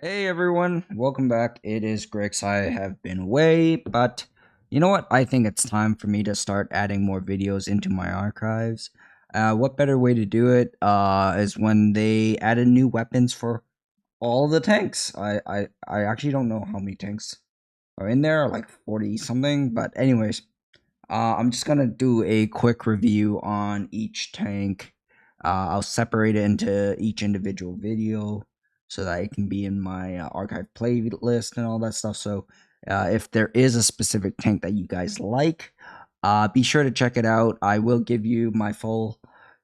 Hey everyone, welcome back. It is Griiix. I have been away, but you know what? I think it's time for me to start adding more videos into my archives. What better way to do it is when they added new weapons for all the tanks. I actually don't know how many tanks are in there, like 40 something, but anyways, I'm just gonna do a quick review on each tank. I'll separate it into each individual video so that it can be in my archive playlist and all that stuff. So if there is a specific tank that you guys like, be sure to check it out. I will give you my full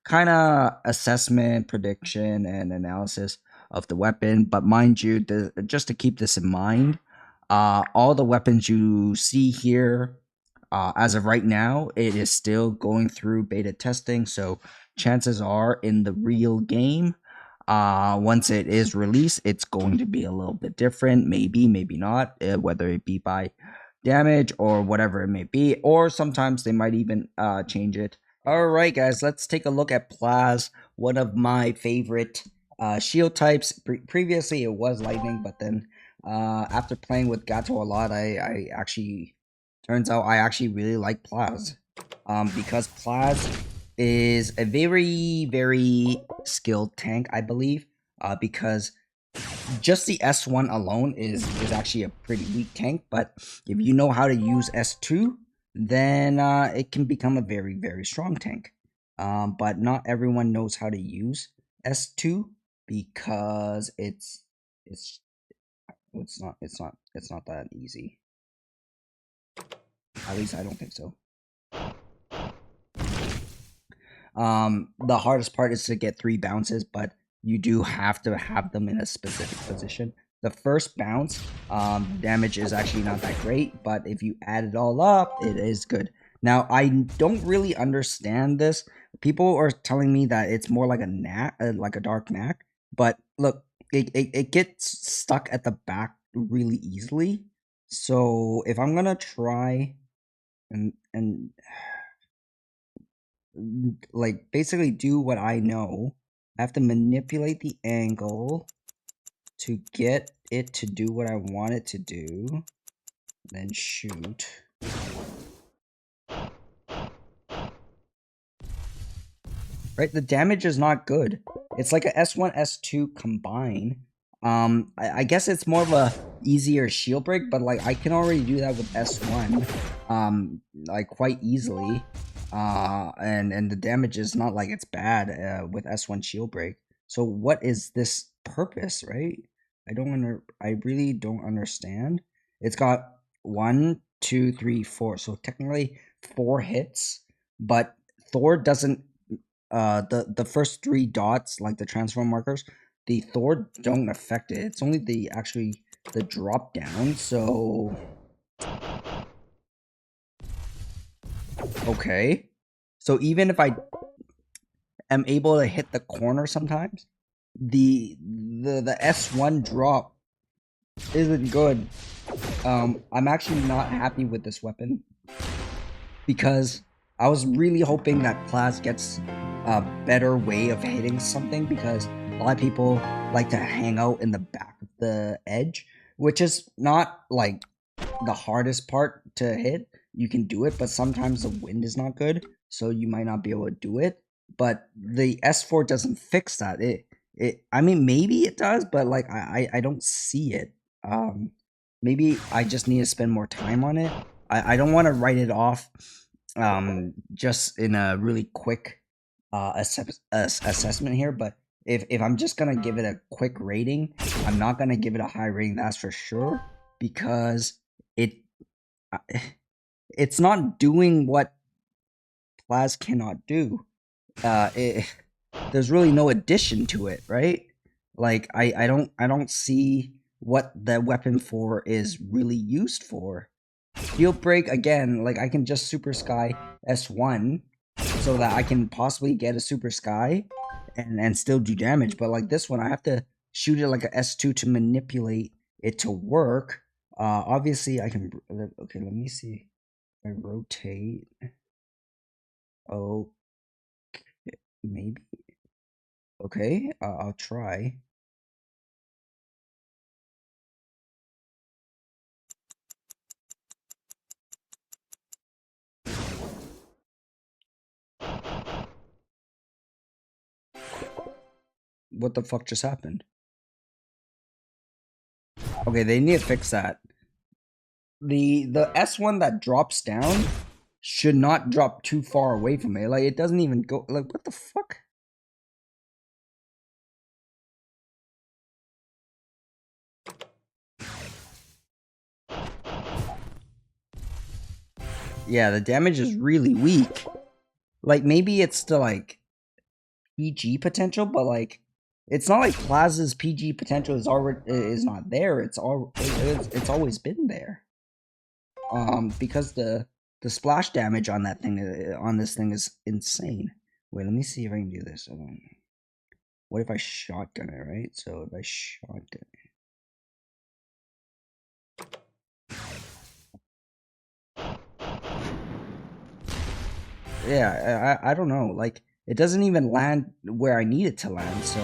kind of assessment, prediction, and analysis of the weapon. But mind you, just to keep this in mind, all the weapons you see here as of right now, it is still going through beta testing, so chances are in the real game, once it is released, it's going to be a little bit different. Maybe, maybe not, whether it be by damage or whatever it may be, or sometimes they might even change it. All right, guys, let's take a look at PLAZ, one of my favorite shield types. Previously, it was lightning, but then after playing with Gato a lot, I actually turns out I actually really like PLAZ. Because PLAZ is a very skilled tank, I believe. Because just the S1 alone is actually a pretty weak tank, but if you know how to use S2, then it can become a very strong tank. But not everyone knows how to use S2 because it's it's not that easy. At least I don't think so. The hardest part is to get 3 bounces, but you do have to have them in a specific position. The first bounce, damage is actually not that great, but if you add it all up, it is good. Now, I don't really understand this. People are telling me that it's more like a knack, like a dark knack, but look, it gets stuck at the back really easily. So if I'm gonna try and like basically do what I know. I have to manipulate the angle to get it to do what I want it to do, then shoot. Right, the damage is not good. It's like a S1, S2 combine. I guess it's more of a easier shield break, but like I can already do that with S1, like quite easily. And the damage is not like it's bad with S1 shield break. So what is this purpose, right? I really don't understand. It's got 1, 2, 3, 4. So technically 4 hits, but Thor doesn't the first 3 dots, like the transform markers, the Thor don't affect it. It's only the drop down. So okay. So even if I am able to hit the corner sometimes, the S1 drop isn't good. I'm actually not happy with this weapon because I was really hoping that PLAZ gets a better way of hitting something, because a lot of people like to hang out in the back of the edge, which is not like the hardest part to hit. You can do it, but sometimes the wind is not good, so you might not be able to do it. But the S4 doesn't fix that. I mean, maybe it does, but like I don't see it. Maybe I just need to spend more time on it. I don't want to write it off just in a really quick assessment here, but if I'm just gonna give it a quick rating, I'm not gonna give it a high rating, that's for sure, because it it's not doing what PLAZ cannot do. There's really no addition to it, right? Like I don't see what the weapon for is really used for. Field break again, like I can just super sky S1 so that I can possibly get a super sky and still do damage, but like this one I have to shoot it like a S2 to manipulate it to work. Obviously I can, okay, let me see. I rotate. Oh, maybe. Okay, I'll try. what the fuck just happened? Okay, they need to fix that. The S1 that drops down should not drop too far away from it. Like, it doesn't even go, like, what the fuck? Yeah, the damage is really weak. Like, maybe it's the, like, PG potential, but, like, it's not like PLAZ's PG potential is not there. It's always been there. Because the splash damage on that thing, on this thing, is insane. Wait, let me see if I can do this. What if I shotgun it, right? So if I shotgun it. Yeah, I don't know. Like, it doesn't even land where I need it to land, so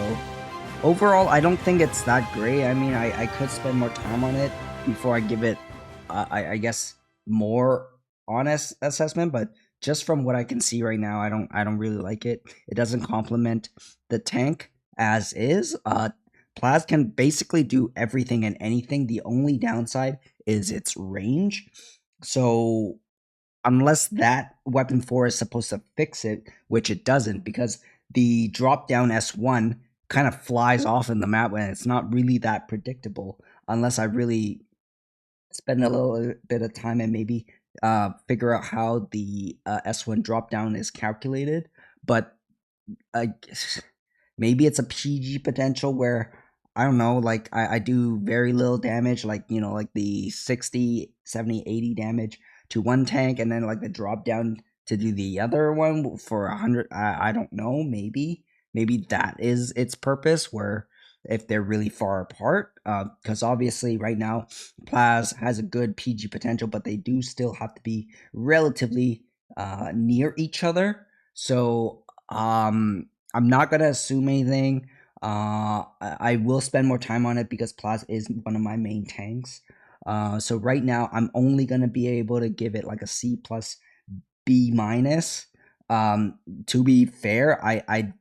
overall, I don't think it's that great. I mean, I could spend more time on it before I give it, I guess, more honest assessment. But just from what I can see right now, I don't really like it. It doesn't complement the tank as is. PLAZ can basically do everything and anything. The only downside is its range. So unless that weapon 4 is supposed to fix it, which it doesn't, because the drop down S1 kind of flies off in the map and it's not really that predictable unless I really spend a little bit of time and maybe figure out how the S1 drop down is calculated. But maybe it's a PG potential where I don't know, like I do very little damage, like, you know, like the 60, 70, 80 damage to one tank, and then like the drop down to do the other one for 100. I don't know, maybe that is its purpose, where if they're really far apart, because obviously right now PLAZ has a good PG potential, but they do still have to be relatively near each other. So I'm not gonna assume anything. I will spend more time on it because PLAZ is one of my main tanks. So right now I'm only gonna be able to give it like a C plus, B minus. To be fair, I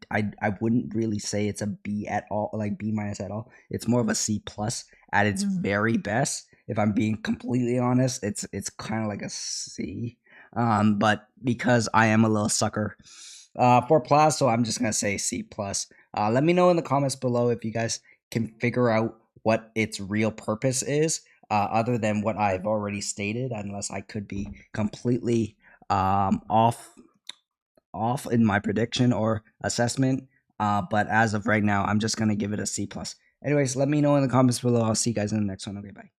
wouldn't really say it's a B at all, like B minus at all. It's more of a C plus at its very best. If I'm being completely honest, it's kind of like a C. But because I am a little sucker for PLAZ, so I'm just gonna say C plus. Let me know in the comments below if you guys can figure out what its real purpose is, other than what I've already stated, unless I could be completely off in my prediction or assessment. But as of right now, I'm just gonna give it a C plus. Anyways, let me know in the comments below. I'll see you guys in the next one. Okay, bye.